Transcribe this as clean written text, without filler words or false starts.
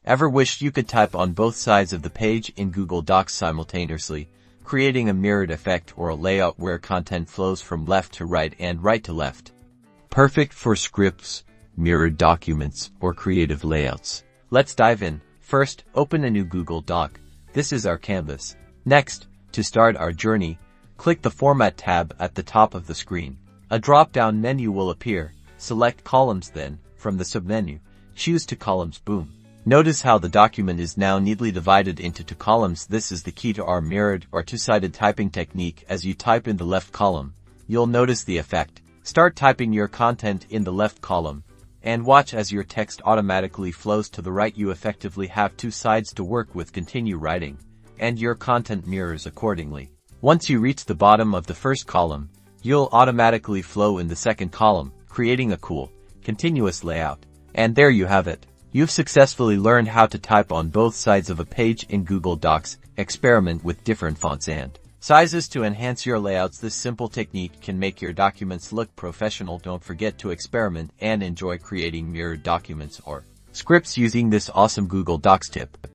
Ever wished you could type on both sides of the page in Google Docs simultaneously, creating a mirrored effect or a layout where content flows from left to right and right to left? Perfect for scripts, mirrored documents, or creative layouts. Let's dive in. First, open a new Google Doc. This is our canvas. Next, to start our journey, click the Format tab at the top of the screen. A drop-down menu will appear. Select Columns, then, from the submenu, choose to Columns. Boom. Notice how the document is now neatly divided into two columns. This is the key to our mirrored or two-sided typing technique. As you type in the left column, you'll notice the effect. Start typing your content in the left column, and watch as your text automatically flows to the right. You effectively have two sides to work with. Continue writing, and your content mirrors accordingly. Once you reach the bottom of the first column, you'll automatically flow in the second column, creating a cool, continuous layout. And there you have it. You've successfully learned how to type on both sides of a page in Google Docs. Experiment with different fonts and sizes to enhance your layouts. This simple technique can make your documents look professional. Don't forget to experiment and enjoy creating mirrored documents or scripts using this awesome Google Docs tip.